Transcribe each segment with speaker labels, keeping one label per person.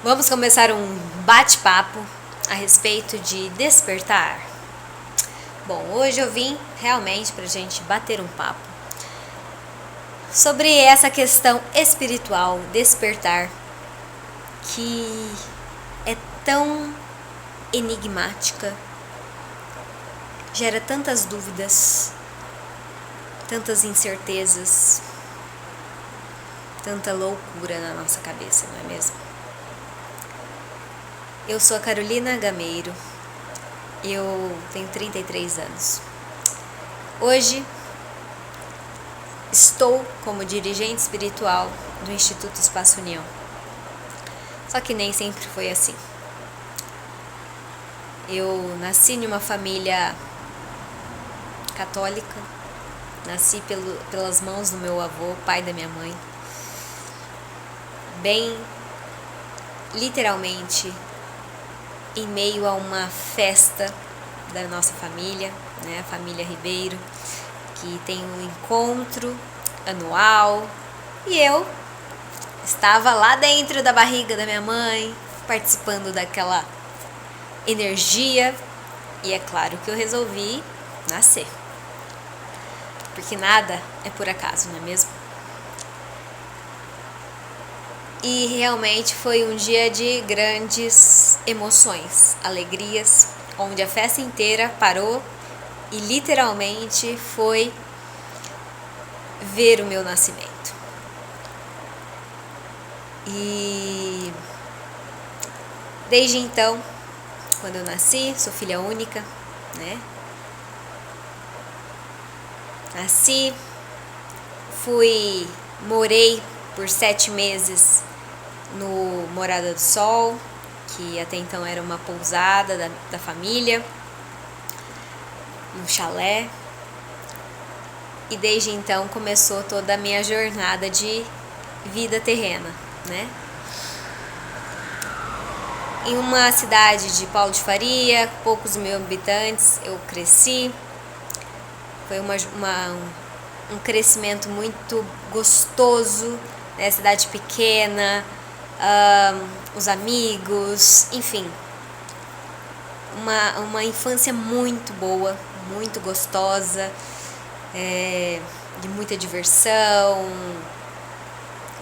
Speaker 1: Vamos começar um bate-papo a respeito de despertar. Bom, hoje eu vim realmente para a gente bater um papo sobre essa questão espiritual, despertar, que é tão enigmática, gera tantas dúvidas, tantas incertezas, tanta loucura na nossa cabeça, não é mesmo? Eu sou a Carolina Gameiro, eu tenho 33 anos. Hoje estou como dirigente espiritual do Instituto Espaço União. Só que nem sempre foi assim. Eu nasci em uma família católica, nasci pelas mãos do meu avô, pai da minha mãe, bem literalmente em meio a uma festa da nossa família, né, a família Ribeiro, que tem um encontro anual, e eu estava lá dentro da barriga da minha mãe, participando daquela energia, e é claro que eu resolvi nascer, porque nada é por acaso, não é mesmo? E realmente foi um dia de grandes emoções, alegrias, onde a festa inteira parou e literalmente foi ver o meu nascimento. E desde então, quando eu nasci, sou filha única, né? Nasci, morei por 7 meses no Morada do Sol, que até então era uma pousada da família, um chalé. E desde então começou toda a minha jornada de vida terrena, né? Em uma cidade de Paulo de Faria, poucos mil habitantes, eu cresci. Foi um crescimento muito gostoso, né? Cidade pequena, os amigos, enfim, uma infância muito boa, muito gostosa, de muita diversão,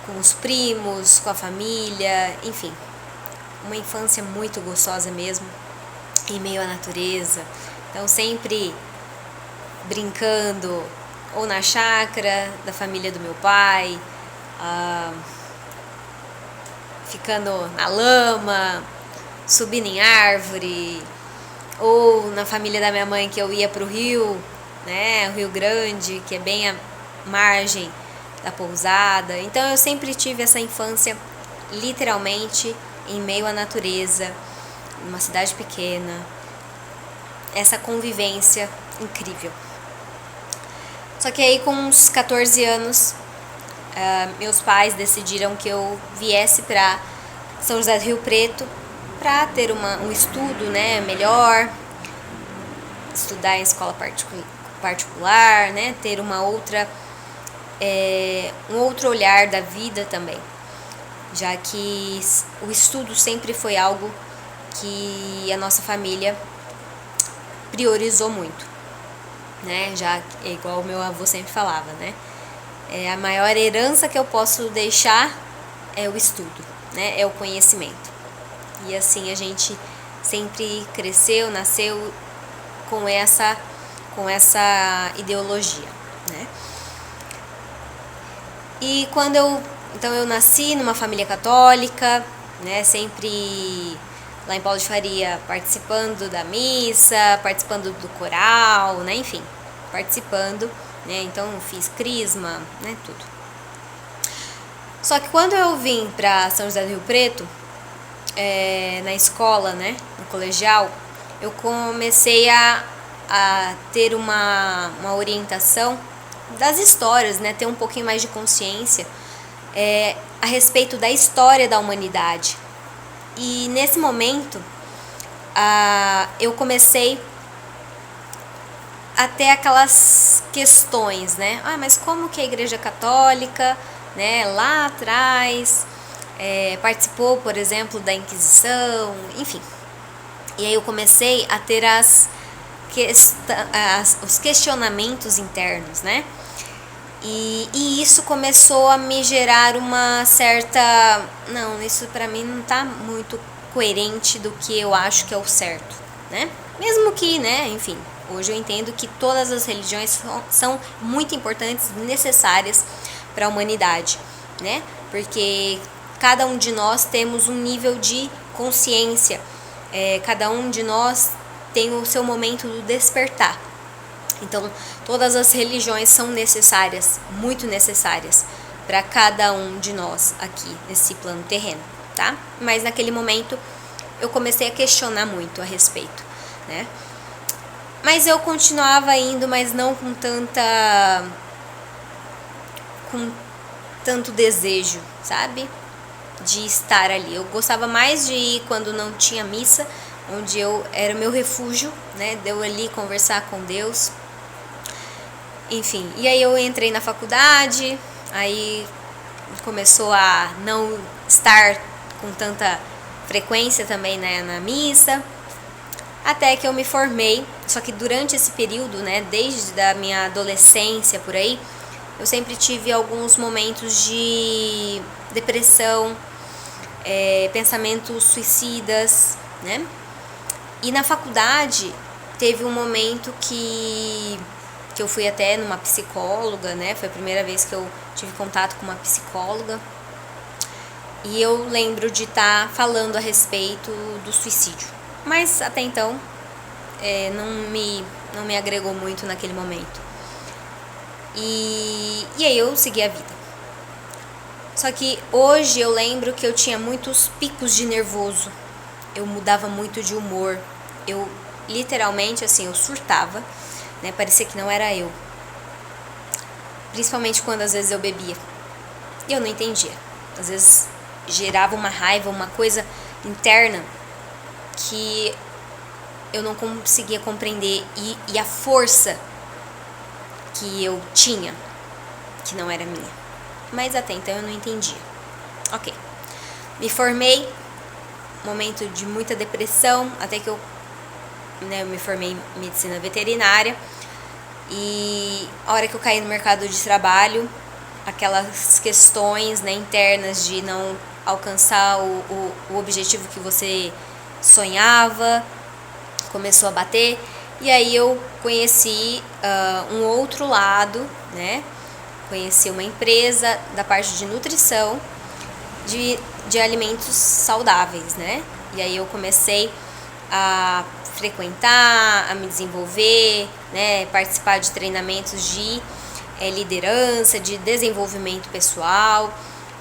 Speaker 1: com os primos, com a família, enfim, uma infância muito gostosa mesmo, em meio à natureza. Então sempre brincando ou na chácara da família do meu pai, ficando na lama, subindo em árvore, ou na família da minha mãe que eu ia pro rio, né, o Rio Grande, que é bem à margem da pousada. Então eu sempre tive essa infância literalmente em meio à natureza, numa cidade pequena, essa convivência incrível. Só que aí com uns 14 anos, meus pais decidiram que eu viesse para São José do Rio Preto para ter um estudo, né, melhor, estudar em escola particular, né, ter um outro olhar da vida também, já que o estudo sempre foi algo que a nossa família priorizou muito, né, já é igual o meu avô sempre falava, né, a maior herança que eu posso deixar é o estudo, né, é o conhecimento. E assim a gente sempre cresceu, nasceu com essa ideologia, né? E então eu nasci numa família católica, né, sempre lá em Paulo de Faria, participando da missa, participando do coral, né, enfim, participando, né, então fiz crisma, né, tudo. Só que quando eu vim para São José do Rio Preto, na escola, né, no colegial, eu comecei a ter uma orientação das histórias, né, ter um pouquinho mais de consciência a respeito da história da humanidade. E nesse momento eu comecei a ter aquelas questões, né? Mas como que a Igreja Católica, né, lá atrás, participou, por exemplo, da Inquisição, enfim. E aí eu comecei a ter os questionamentos internos, né? E isso começou a me gerar uma certa... Não, isso pra mim não tá muito coerente do que eu acho que é o certo, né? Mesmo que, né, enfim, hoje eu entendo que todas as religiões são muito importantes e necessárias para a humanidade, né? Porque cada um de nós temos um nível de consciência, cada um de nós tem o seu momento do despertar. Então, todas as religiões são necessárias, muito necessárias, para cada um de nós aqui nesse plano terreno, tá? Mas naquele momento eu comecei a questionar muito a respeito, né? Mas eu continuava indo, mas não com tanto desejo, sabe? De estar ali. Eu gostava mais de ir quando não tinha missa, onde era meu refúgio, né? De eu ali conversar com Deus. Enfim, e aí eu entrei na faculdade, aí começou a não estar com tanta frequência também, né, na missa, até que eu me formei. Só que durante esse período, né, desde a minha adolescência por aí, eu sempre tive alguns momentos de depressão, pensamentos suicidas, né? E na faculdade teve um momento que eu fui até numa psicóloga, né? Foi a primeira vez que eu tive contato com uma psicóloga. E eu lembro de estar falando a respeito do suicídio. Mas até então não me agregou muito naquele momento. E aí eu segui a vida. Só que hoje eu lembro que eu tinha muitos picos de nervoso. Eu mudava muito de humor. Eu literalmente, assim, eu surtava, né? Parecia que não era eu. Principalmente quando às vezes eu bebia. E eu não entendia. Às vezes gerava uma raiva, uma coisa interna que eu não conseguia compreender. E a força que eu tinha, que não era minha. Mas até então eu não entendia. Ok. Me formei, momento de muita depressão, até que eu me formei em medicina veterinária. E a hora que eu caí no mercado de trabalho, aquelas questões, né, internas de não alcançar o objetivo que você sonhava, começou a bater. E aí eu conheci um outro lado, né? Conheci uma empresa da parte de nutrição de alimentos saudáveis, né? E aí eu comecei a frequentar, a me desenvolver, né? Participar de treinamentos de liderança, de desenvolvimento pessoal.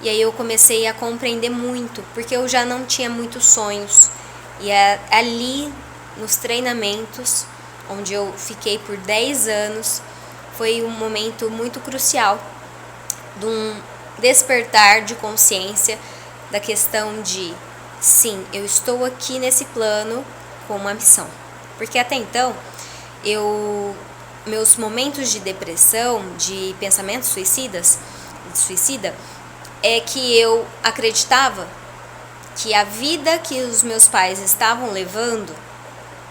Speaker 1: E aí eu comecei a compreender muito, porque eu já não tinha muitos sonhos. E ali nos treinamentos, onde eu fiquei por 10 anos, foi um momento muito crucial de um despertar de consciência da questão de, sim, eu estou aqui nesse plano com uma missão. Porque até então, meus momentos de depressão, de pensamentos suicida, é que eu acreditava que a vida que os meus pais estavam levando,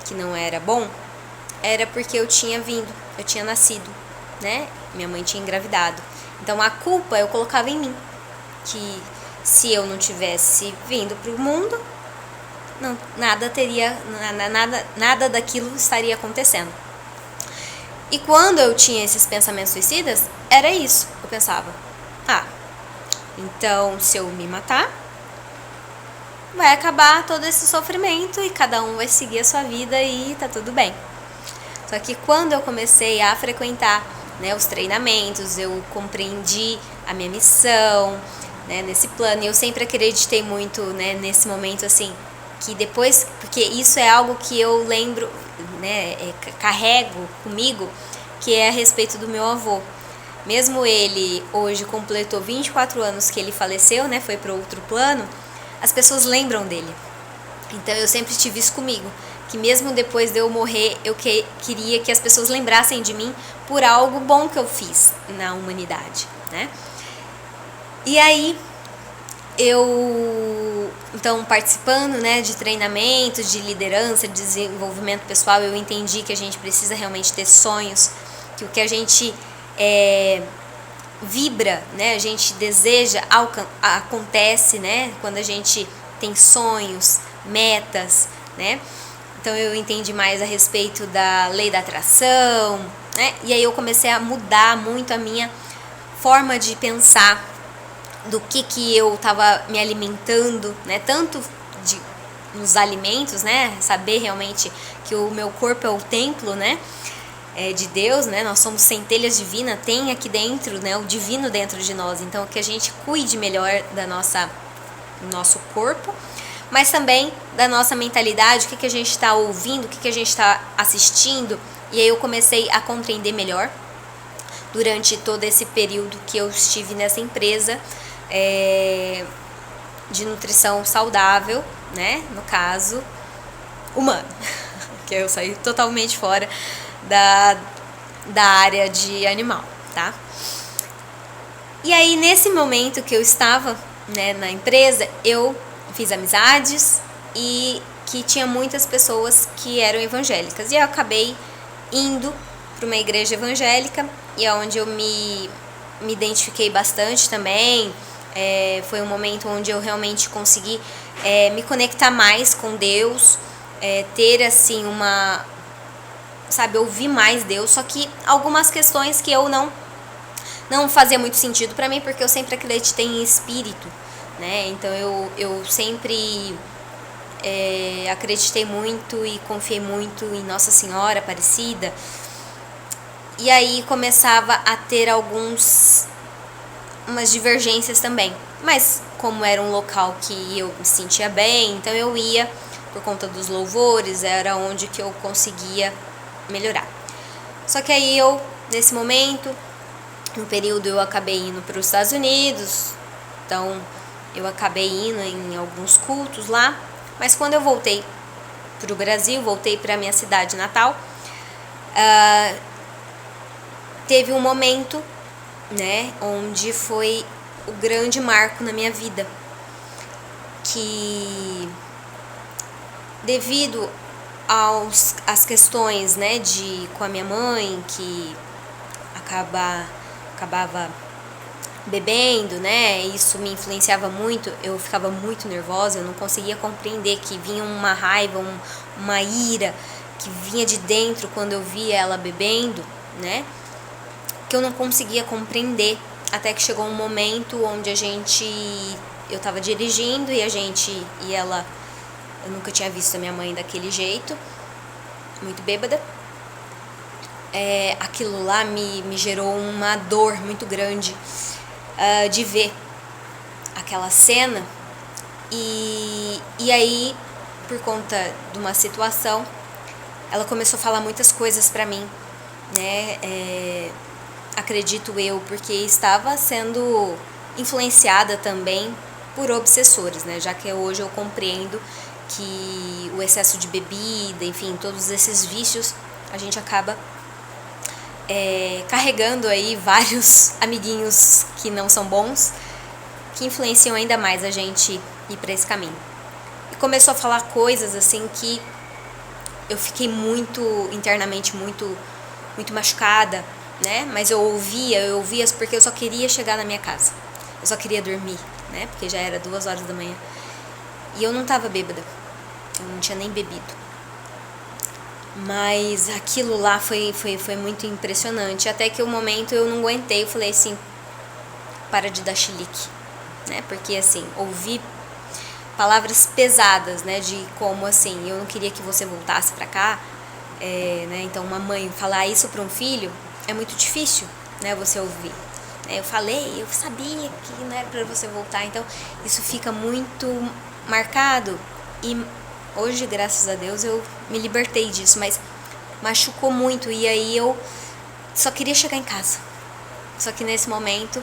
Speaker 1: que não era bom, era porque eu tinha nascido, né? Minha mãe tinha engravidado. Então a culpa eu colocava em mim, que se eu não tivesse vindo para o mundo, nada daquilo estaria acontecendo. E quando eu tinha esses pensamentos suicidas, era isso. Eu pensava, então se eu me matar, vai acabar todo esse sofrimento e cada um vai seguir a sua vida e tá tudo bem. Só que quando eu comecei a frequentar, né, os treinamentos, eu compreendi a minha missão, né, nesse plano. E eu sempre acreditei muito, né, nesse momento, assim, que depois, porque isso é algo que eu lembro, né, carrego comigo, que é a respeito do meu avô. Mesmo ele hoje completou 24 anos que ele faleceu, né, foi para outro plano, as pessoas lembram dele. Então eu sempre tive isso comigo, que mesmo depois de eu morrer, eu queria que as pessoas lembrassem de mim por algo bom que eu fiz na humanidade, né? E aí, eu, então, participando, né, de treinamentos, de liderança, de desenvolvimento pessoal, eu entendi que a gente precisa realmente ter sonhos, que o que a gente vibra, né, a gente deseja, acontece, né, quando a gente tem sonhos, metas, né. Então eu entendi mais a respeito da lei da atração, né, e aí eu comecei a mudar muito a minha forma de pensar, do que eu estava me alimentando, né, tanto nos alimentos, né, saber realmente que o meu corpo é o templo, né, de Deus, né, nós somos centelhas divinas, tem aqui dentro, né, o divino dentro de nós, então que a gente cuide melhor do nosso corpo, mas também da nossa mentalidade, o que a gente está ouvindo, o que a gente está assistindo, e aí eu comecei a compreender melhor durante todo esse período que eu estive nessa empresa de nutrição saudável, né, no caso, humana, que eu saí totalmente fora da área de animal, tá? E aí, nesse momento que eu estava, né, na empresa, eu fiz amizades e que tinha muitas pessoas que eram evangélicas. E eu acabei indo para uma igreja evangélica, e é onde eu me identifiquei bastante também. Foi um momento onde eu realmente consegui me conectar mais com Deus, ter assim ouvir mais Deus, só que algumas questões que eu não fazia muito sentido para mim, porque eu sempre acreditei em espírito, né? Então eu sempre acreditei muito e confiei muito em Nossa Senhora Aparecida, e aí começava a ter umas divergências também, mas como era um local que eu me sentia bem, então eu ia por conta dos louvores, era onde que eu conseguia melhorar. Só que aí eu, nesse momento, no período eu acabei indo para os Estados Unidos, então eu acabei indo em alguns cultos lá, mas quando eu voltei para o Brasil, voltei para a minha cidade natal, teve um momento, né, onde foi o grande marco na minha vida, que devido às questões, né, com a minha mãe, que acabava bebendo, né, isso me influenciava muito, eu ficava muito nervosa, eu não conseguia compreender, que vinha uma raiva, uma ira, que vinha de dentro quando eu via ela bebendo, né, que eu não conseguia compreender, até que chegou um momento onde eu estava dirigindo e ela, eu nunca tinha visto a minha mãe daquele jeito, muito bêbada. Aquilo lá me gerou uma dor muito grande de ver aquela cena, e aí, por conta de uma situação, ela começou a falar muitas coisas pra mim, né, acredito eu, porque estava sendo influenciada também por obsessores, né, já que hoje eu compreendo que o excesso de bebida, enfim, todos esses vícios, a gente acaba carregando aí vários amiguinhos que não são bons, que influenciam ainda mais a gente ir para esse caminho. E começou a falar coisas assim que eu fiquei internamente muito machucada, né? Mas eu ouvia porque eu só queria chegar na minha casa. Eu só queria dormir, né? Porque já era 2 horas da manhã. E eu não tava bêbada. Eu não tinha nem bebido. Mas aquilo lá foi muito impressionante. Até que o momento eu não aguentei. Eu falei assim, para de dar chilique, né? Porque assim, ouvi palavras pesadas, né? De como assim, eu não queria que você voltasse pra cá. Né? Então uma mãe falar isso para um filho é muito difícil, né, você ouvir. Eu sabia que não era para você voltar, então isso fica muito marcado, e hoje, graças a Deus, eu me libertei disso, mas machucou muito, e aí eu só queria chegar em casa. Só que nesse momento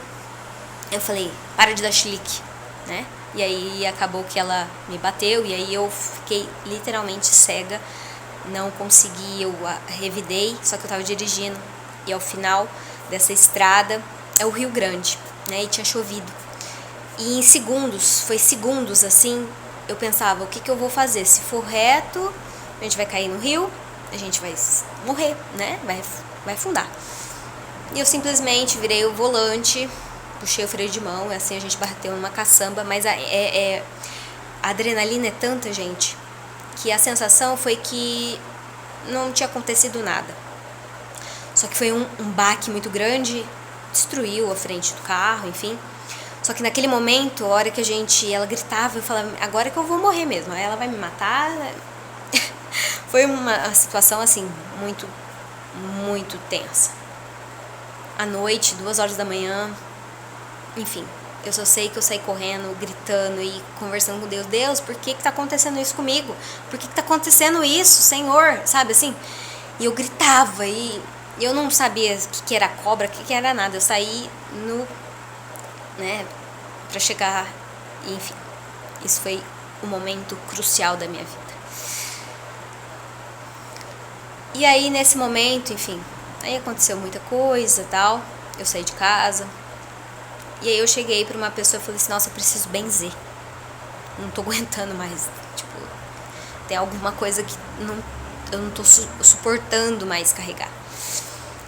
Speaker 1: eu falei, para de dar chilique, né? E aí acabou que ela me bateu, e aí eu fiquei literalmente cega, não consegui, eu revidei, só que eu tava dirigindo, e ao final dessa estrada é o Rio Grande, né, e tinha chovido. E em segundos, foi segundos assim, eu pensava, o que eu vou fazer? Se for reto, a gente vai cair no rio, a gente vai morrer, né? Vai afundar. E eu simplesmente virei o volante, puxei o freio de mão, e assim a gente bateu numa caçamba, mas a adrenalina é tanta, gente, que a sensação foi que não tinha acontecido nada. Só que foi um baque muito grande, destruiu a frente do carro, enfim. Só que naquele momento, a hora que ela gritava, eu falava, agora que eu vou morrer mesmo, aí ela vai me matar. Foi uma situação, assim, muito, muito tensa. À noite, 2 horas da manhã, enfim, eu só sei que eu saí correndo, gritando e conversando com Deus. Deus, por que tá acontecendo isso comigo? Por que tá acontecendo isso, Senhor? Sabe assim? E eu gritava e eu não sabia o que era cobra, o que era nada. Eu saí pra chegar, enfim, isso foi um momento crucial da minha vida. E aí nesse momento, enfim, aí aconteceu muita coisa, tal. Eu saí de casa. E aí eu cheguei pra uma pessoa e falei assim, nossa, eu preciso benzer. Não tô aguentando mais, tipo, tem alguma coisa que eu não tô suportando mais carregar.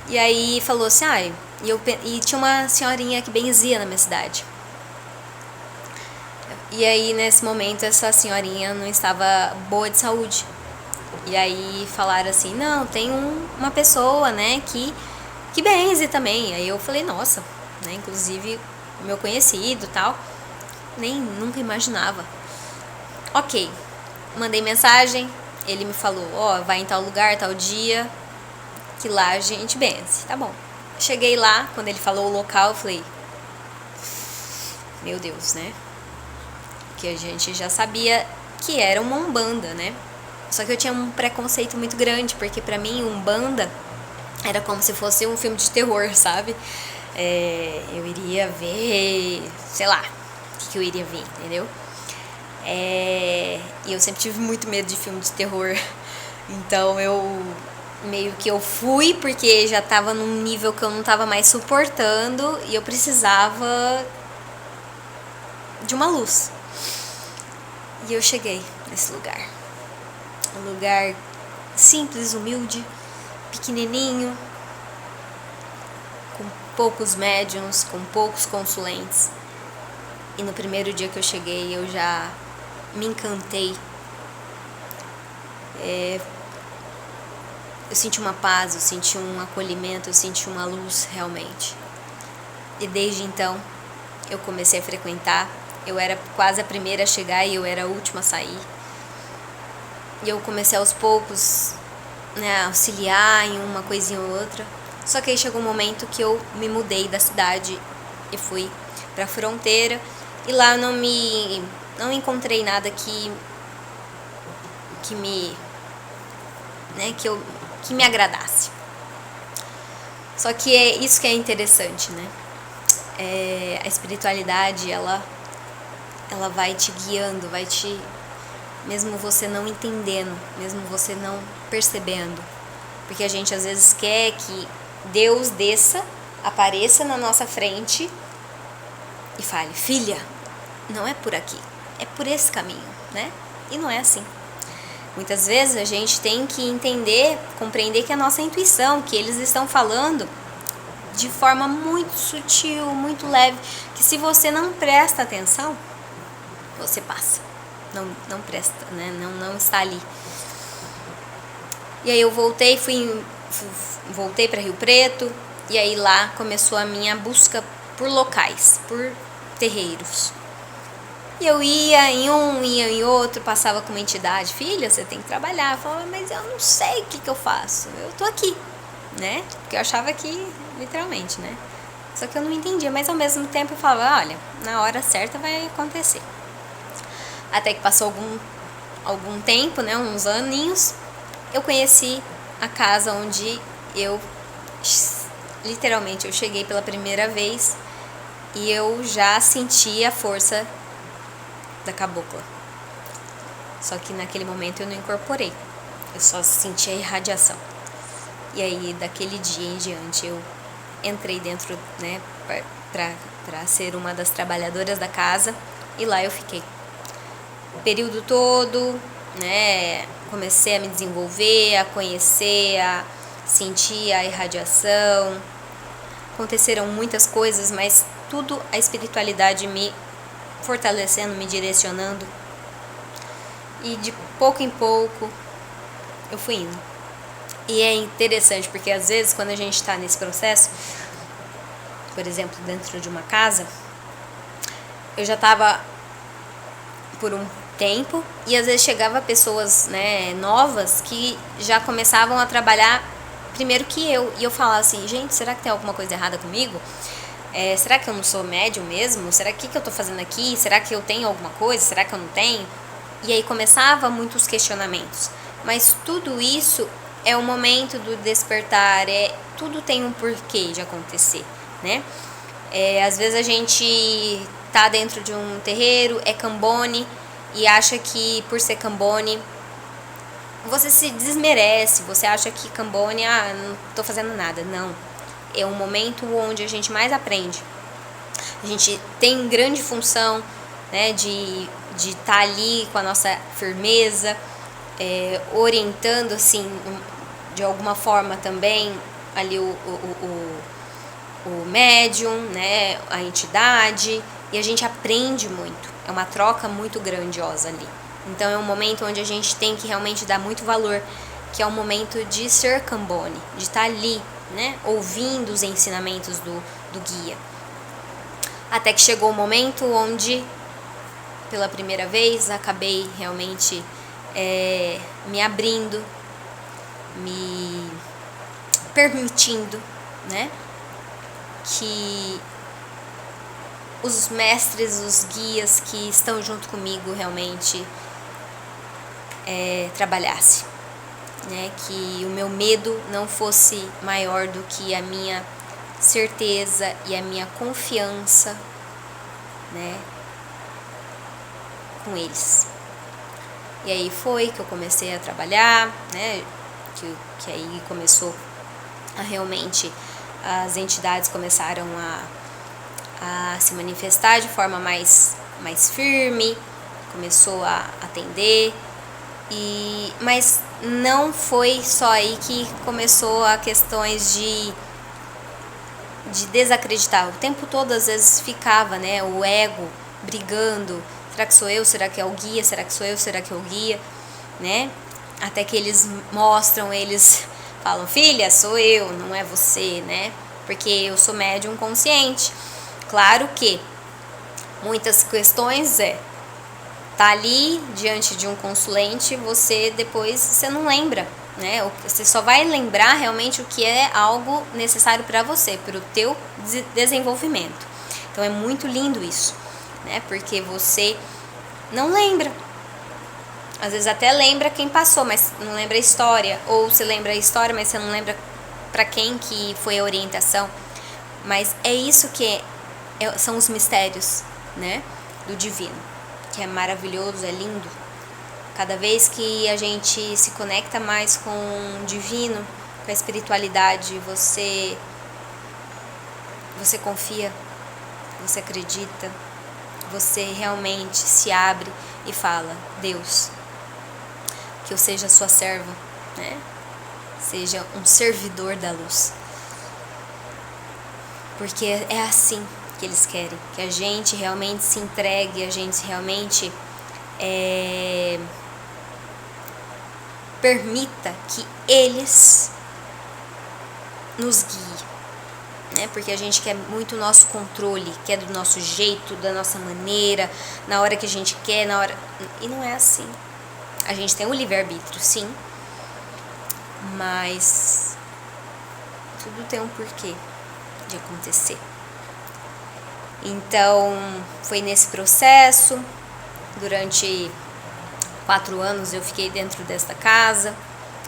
Speaker 1: E aí falou assim, e tinha uma senhorinha que benzia na minha cidade. E aí nesse momento essa senhorinha não estava boa de saúde. E aí falaram assim, não, tem uma pessoa, né, que benze também. Aí eu falei, nossa, né, inclusive meu conhecido e tal, nunca imaginava. Ok, mandei mensagem, ele me falou, vai em tal lugar, tal dia, que lá a gente benze, tá bom. Cheguei lá, quando ele falou o local, eu falei, meu Deus, né, que a gente já sabia que era uma umbanda, né, só que eu tinha um preconceito muito grande, porque pra mim umbanda era como se fosse um filme de terror, sabe, eu iria ver, sei lá, o que eu iria ver, entendeu? E eu sempre tive muito medo de filme de terror. Então meio que eu fui porque já tava num nível que eu não tava mais suportando e eu precisava de uma luz. E eu cheguei nesse lugar. Um lugar simples, humilde, pequenininho, com poucos médiums, com poucos consulentes. E no primeiro dia que eu cheguei, eu já me encantei. Eu senti uma paz, eu senti um acolhimento, eu senti uma luz realmente. E desde então, eu comecei a frequentar. Eu era quase a primeira a chegar e eu era a última a sair. E eu comecei aos poucos, né, a auxiliar em uma coisinha ou outra. Só que aí chegou um momento que eu me mudei da cidade e fui pra fronteira. E lá eu não encontrei nada que me agradasse. Só que é isso que é interessante, né? A espiritualidade, ela vai te guiando, mesmo você não entendendo, mesmo você não percebendo. Porque a gente às vezes quer que Deus apareça na nossa frente e fale, filha, não é por aqui, é por esse caminho, né? E não é assim. Muitas vezes a gente tem que compreender que é a nossa intuição, que eles estão falando de forma muito sutil, muito leve, que se você não presta atenção, você passa. Não presta, né? Não está ali. E aí eu voltei para Rio Preto, e aí lá começou a minha busca por locais, por terreiros. E eu ia em outro, passava com uma entidade, filha, você tem que trabalhar. Eu falava, mas eu não sei o que eu faço, eu tô aqui, né? Porque eu achava que, literalmente, né? Só que eu não entendia, mas ao mesmo tempo eu falava, olha, na hora certa vai acontecer. Até que passou algum tempo, né, uns aninhos, eu conheci a casa onde literalmente, eu cheguei pela primeira vez e eu já senti a força da cabocla. Só que naquele momento eu não incorporei, eu só senti a irradiação. E aí daquele dia em diante eu entrei dentro, né, pra para ser uma das trabalhadoras da casa, e lá eu fiquei. O período todo, né, comecei a me desenvolver, a conhecer, a sentir a irradiação. Aconteceram muitas coisas, mas tudo a espiritualidade me fortalecendo, me direcionando. E de pouco em pouco eu fui indo. E é interessante porque às vezes quando a gente está nesse processo, por exemplo, dentro de uma casa, eu já estava por um tempo e às vezes chegava pessoas, né, novas que já começavam a trabalhar primeiro que eu. E eu falava assim, gente, será que tem alguma coisa errada comigo? Será que eu não sou médium mesmo? Será que eu tô fazendo aqui? Será que eu tenho alguma coisa? Será que eu não tenho? E aí começava muitos questionamentos. Mas tudo isso é o momento do despertar, tudo tem um porquê de acontecer, né? Às vezes a gente tá dentro de um terreiro, é Cambone, e acha que por ser Cambone você se desmerece, você acha que Cambone, não tô fazendo nada. Não, é um momento onde a gente mais aprende. A gente tem grande função, né, de estar ali com a nossa firmeza, orientando assim, de alguma forma também ali o médium, né, a entidade, e a gente aprende muito. É uma troca muito grandiosa ali. Então é um momento onde a gente tem que realmente dar muito valor, que é o momento de ser Cambone, de estar ali, né, ouvindo os ensinamentos do guia. Até que chegou o momento onde, pela primeira vez, acabei realmente me abrindo, me permitindo, né, que os mestres, os guias que estão junto comigo realmente trabalhasse, né, que o meu medo não fosse maior do que a minha certeza e a minha confiança, né, com eles. E aí foi que eu comecei a trabalhar, né, que aí começou a realmente, as entidades começaram a se manifestar de forma mais firme, começou a atender, mas não foi só aí que começou a questões de desacreditar. O tempo todo às vezes ficava, né, o ego brigando, será que sou eu, será que é o guia, será que sou eu, será que é o guia, né, até que eles mostram, eles falam, filha, sou eu, não é você, né, porque eu sou médium consciente. Claro que muitas questões tá ali diante de um consulente, você depois você não lembra, né? Você só vai lembrar realmente o que é algo necessário para você, para o teu desenvolvimento. Então é muito lindo isso, né? Porque você não lembra. Às vezes até lembra quem passou, mas não lembra a história, ou você lembra a história, mas você não lembra para quem que foi a orientação. Mas é isso que são os mistérios, né, do divino, que é maravilhoso, é lindo. Cada vez que a gente se conecta mais com o divino, com a espiritualidade, você confia, você acredita, você realmente se abre e fala, Deus, que eu seja sua serva, né, seja um servidor da luz, porque é assim que eles querem, que a gente realmente se entregue, a gente realmente permita que eles nos guiem, né? Porque a gente quer muito o nosso controle, quer do nosso jeito, da nossa maneira, na hora que a gente quer, na hora... E não é assim. A gente tem um livre-arbítrio, sim, mas tudo tem um porquê de acontecer. Então, foi nesse processo, durante 4 anos eu fiquei dentro desta casa,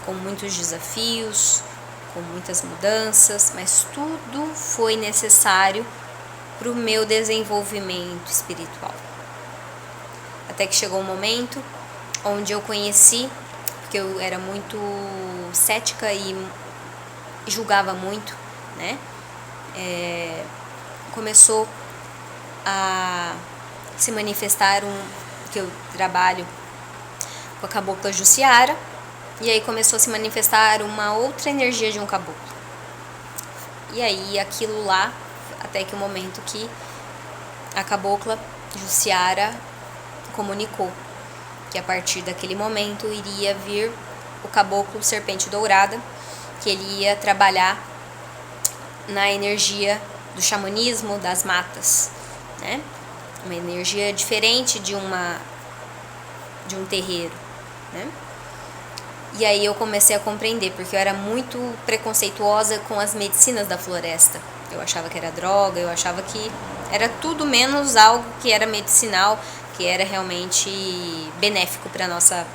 Speaker 1: com muitos desafios, com muitas mudanças, mas tudo foi necessário para o meu desenvolvimento espiritual. Até que chegou um momento onde eu conheci, porque eu era muito cética e julgava muito, né? Começou a se manifestar que eu trabalho com a cabocla Jussiara, e aí começou a se manifestar uma outra energia de um caboclo. E aí aquilo lá, até que o momento que a cabocla Jussiara comunicou que a partir daquele momento iria vir o caboclo Serpente Dourada, que ele ia trabalhar na energia do xamanismo das matas, né? Uma energia diferente de um terreiro, né? E aí eu comecei a compreender, porque eu era muito preconceituosa com as medicinas da floresta. Eu achava que era droga, eu achava que era tudo menos algo que era medicinal, que era realmente benéfico para a nossa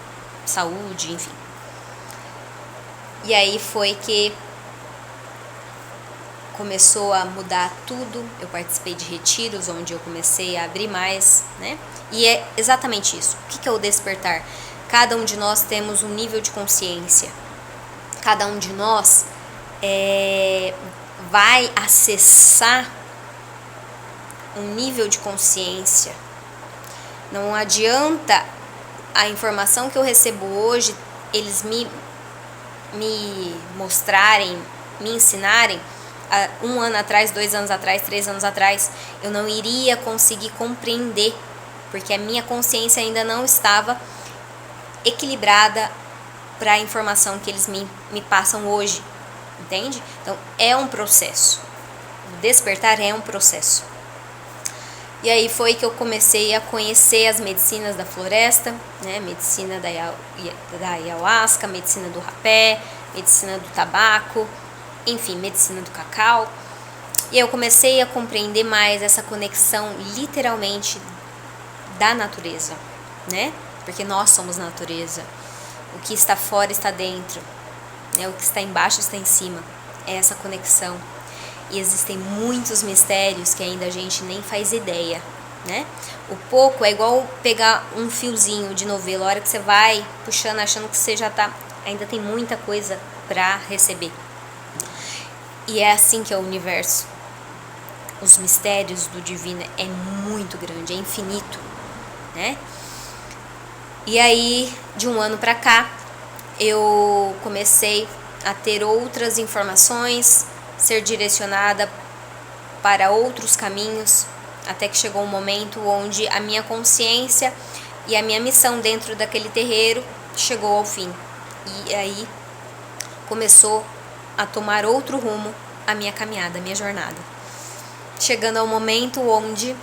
Speaker 1: saúde, enfim. E aí foi que começou a mudar tudo. Eu participei de retiros onde eu comecei a abrir mais, né? E é exatamente isso. O que é o despertar? Cada um de nós temos um nível de consciência. Cada um de nós vai acessar um nível de consciência. Não adianta a informação que eu recebo hoje, eles me mostrarem, me ensinarem, 1 ano atrás, 2 anos atrás, 3 anos atrás, eu não iria conseguir compreender, porque a minha consciência ainda não estava equilibrada para a informação que eles me passam hoje, entende? Então, é um processo. Despertar é um processo. E aí foi que eu comecei a conhecer as medicinas da floresta, né? Medicina da ayahuasca, medicina do rapé, medicina do tabaco, enfim, medicina do cacau. E eu comecei a compreender mais essa conexão literalmente da natureza, né? Porque nós somos natureza. O que está fora está dentro, né? O que está embaixo está em cima. É essa conexão. E existem muitos mistérios que ainda a gente nem faz ideia, né? O pouco é igual pegar um fiozinho de novelo. A hora que você vai puxando, achando que você já tá... Ainda tem muita coisa para receber. E é assim que é o universo. Os mistérios do divino é muito grande, é infinito, né? E aí, de 1 ano para cá, eu comecei a ter outras informações, ser direcionada para outros caminhos, até que chegou um momento onde a minha consciência e a minha missão dentro daquele terreiro chegou ao fim. E aí começou a tomar outro rumo a minha caminhada, a minha jornada. Chegando ao momento onde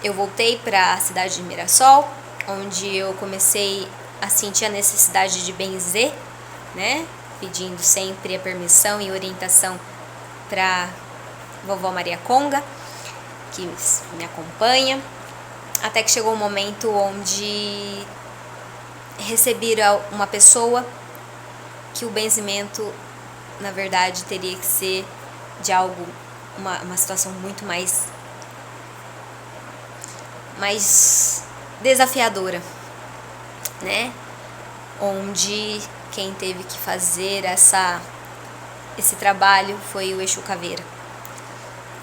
Speaker 1: eu voltei para a cidade de Mirassol, onde eu comecei a sentir a necessidade de benzer, né? Pedindo sempre a permissão e orientação para vovó Maria Conga, que me acompanha, até que chegou um momento onde recebi uma pessoa que o benzimento, na verdade, teria que ser de algo, uma situação muito mais desafiadora, né? Onde quem teve que fazer esse trabalho foi o Exu Caveira,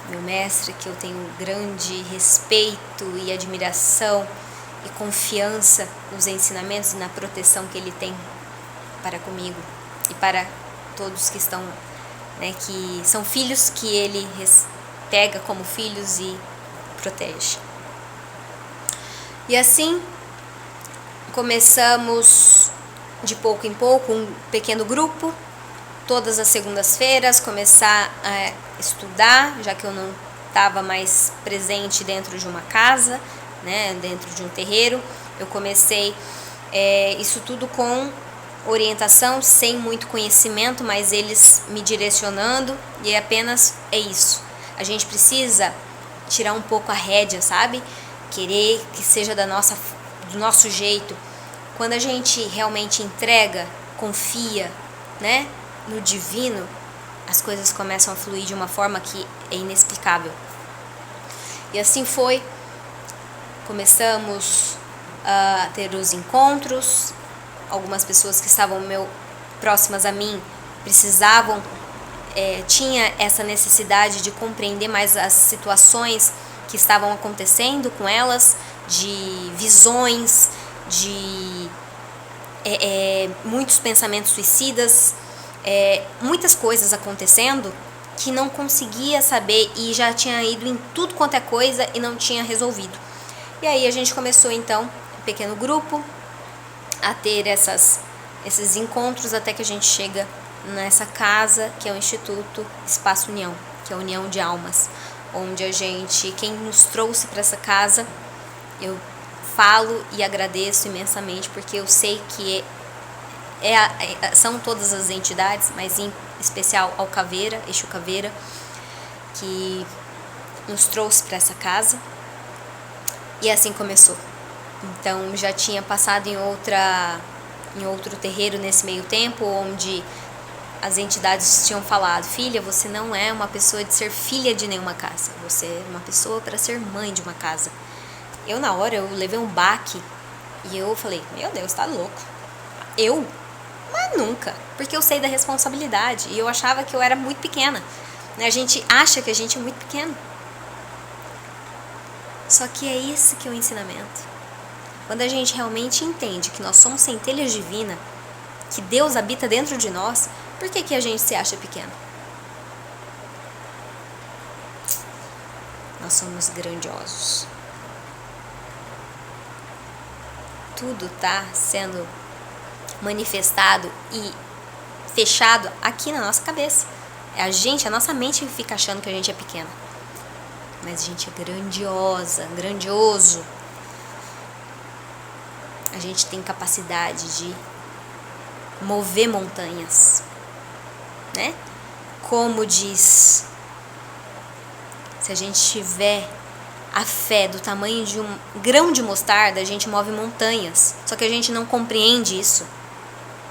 Speaker 1: meu mestre, que eu tenho grande respeito e admiração e confiança nos ensinamentos e na proteção que ele tem para comigo e para todos que estão, né, que são filhos que ele pega como filhos e protege. E assim começamos de pouco em pouco um pequeno grupo, todas as segundas-feiras, começar a estudar, já que eu não estava mais presente dentro de uma casa, né, dentro de um terreiro. Eu comecei isso tudo com orientação, sem muito conhecimento, mas eles me direcionando, e apenas é isso. A gente precisa tirar um pouco a rédea, sabe? Querer que seja do nosso jeito. Quando a gente realmente entrega, confia, né, no divino, as coisas começam a fluir de uma forma que é inexplicável. E assim foi. Começamos a ter os encontros. Algumas pessoas que estavam próximas a mim precisavam tinha essa necessidade de compreender mais as situações que estavam acontecendo com elas, de visões, de muitos pensamentos suicidas, muitas coisas acontecendo que não conseguia saber e já tinha ido em tudo quanto é coisa e não tinha resolvido. E aí a gente começou então, um pequeno grupo, a ter esses encontros até que a gente chega nessa casa que é o Instituto Espaço União, que é a União de Almas, onde quem nos trouxe para essa casa, eu falo e agradeço imensamente, porque eu sei que são todas as entidades, mas em especial Exu Caveira, que nos trouxe para essa casa, e assim começou. Então já tinha passado em outro terreiro nesse meio tempo, onde as entidades tinham falado: filha, você não é uma pessoa de ser filha de nenhuma casa, você é uma pessoa para ser mãe de uma casa. Eu na hora, eu levei um baque e eu falei: meu Deus, tá louco. Eu? Mas nunca, porque eu sei da responsabilidade e eu achava que eu era muito pequena. A gente acha que a gente é muito pequeno. Só que é esse que é o ensinamento. Quando a gente realmente entende que nós somos centelhas divinas, que Deus habita dentro de nós, por que a gente se acha pequeno? Nós somos grandiosos. Tudo está sendo manifestado e fechado aqui na nossa cabeça. A nossa mente fica achando que a gente é pequena. Mas a gente é grandiosa, grandioso. A gente tem capacidade de mover montanhas, né? Como diz, se a gente tiver a fé do tamanho de um grão de mostarda, a gente move montanhas. Só que a gente não compreende isso.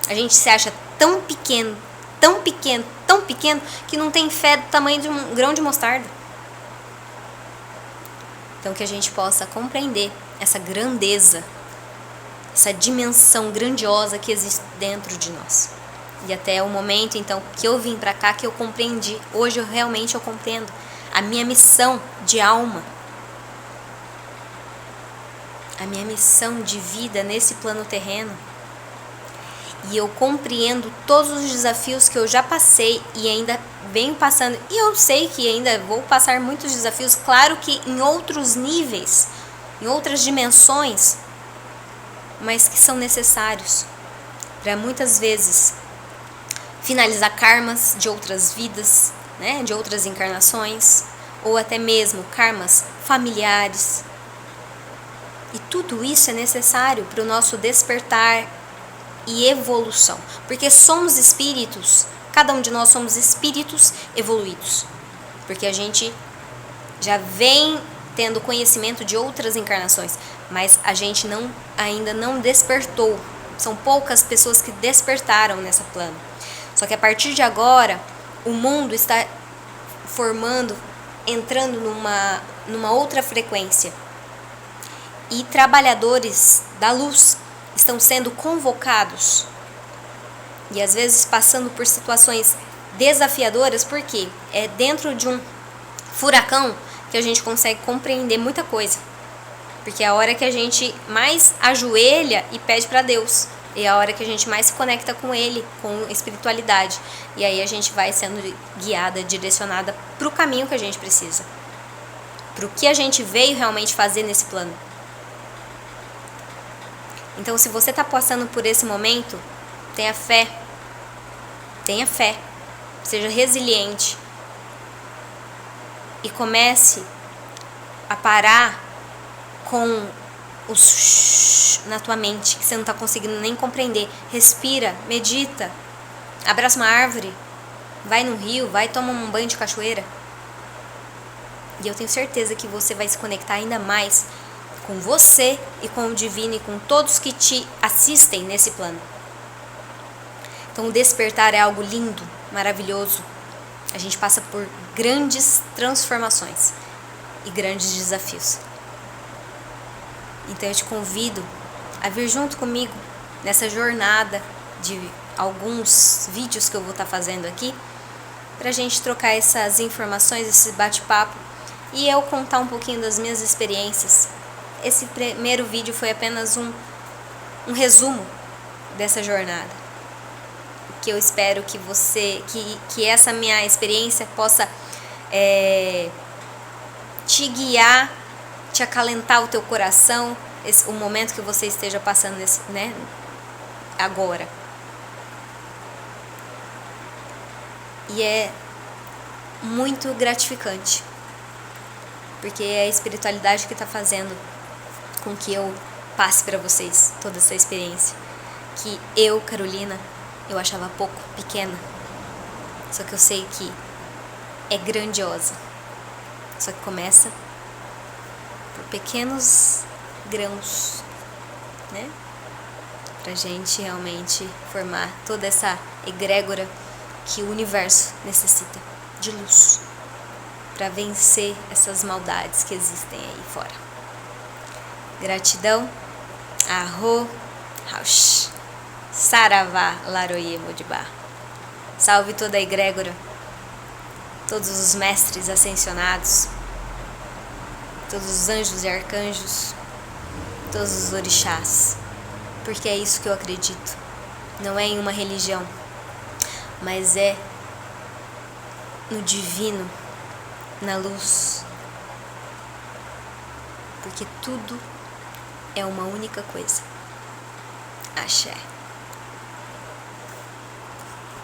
Speaker 1: A gente se acha tão pequeno, tão pequeno, tão pequeno, que não tem fé do tamanho de um grão de mostarda. Então que a gente possa compreender essa grandeza, essa dimensão grandiosa que existe dentro de nós. E até o momento, então, que eu vim pra cá, que eu compreendi. Hoje eu compreendo a minha missão de alma, a minha missão de vida nesse plano terreno. E eu compreendo todos os desafios que eu já passei e ainda venho passando. E eu sei que ainda vou passar muitos desafios, claro que em outros níveis, em outras dimensões, mas que são necessários para muitas vezes finalizar karmas de outras vidas, né, de outras encarnações, ou até mesmo karmas familiares. E tudo isso é necessário para o nosso despertar e evolução, porque somos espíritos, cada um de nós somos espíritos evoluídos, porque a gente já vem tendo conhecimento de outras encarnações, mas a gente ainda não despertou. São poucas pessoas que despertaram nessa plano. Só que a partir de agora, o mundo está entrando numa outra frequência. E trabalhadores da luz estão sendo convocados. E às vezes passando por situações desafiadoras, porque é dentro de um furacão que a gente consegue compreender muita coisa. Porque é a hora que a gente mais ajoelha e pede para Deus. É a hora que a gente mais se conecta com Ele, com espiritualidade. E aí a gente vai sendo guiada, direcionada para o caminho que a gente precisa. Para o que a gente veio realmente fazer nesse plano. Então, se você está passando por esse momento, tenha fé. Tenha fé. Seja resiliente. E comece a parar com os na tua mente, que você não está conseguindo nem compreender. Respira, medita, abraça uma árvore, vai no rio, vai tomar um banho de cachoeira. E eu tenho certeza que você vai se conectar ainda mais com você e com o divino e com todos que te assistem nesse plano. Então o despertar é algo lindo, maravilhoso. A gente passa por grandes transformações e grandes desafios. Então eu te convido a vir junto comigo nessa jornada de alguns vídeos que eu vou estar fazendo aqui, pra gente trocar essas informações, esse bate-papo e eu contar um pouquinho das minhas experiências. Esse primeiro vídeo foi apenas um resumo dessa jornada. Que eu espero que que essa minha experiência possa te guiar, te acalentar o teu coração, o momento que você esteja passando agora. E é muito gratificante, porque é a espiritualidade que está fazendo com que eu passe para vocês toda essa experiência, que eu, Carolina, eu achava pouco, pequena, só que eu sei que é grandiosa, só que começa por pequenos grãos, né? Pra gente realmente formar toda essa egrégora que o universo necessita de luz para vencer essas maldades que existem aí fora. Gratidão. Arro Raush. Saravá Laroye Modibá. Salve toda a egrégora, todos os mestres ascensionados, todos os anjos e arcanjos, todos os orixás, porque é isso que eu acredito. Não é em uma religião, mas é no divino, na luz, porque tudo é uma única coisa. Axé.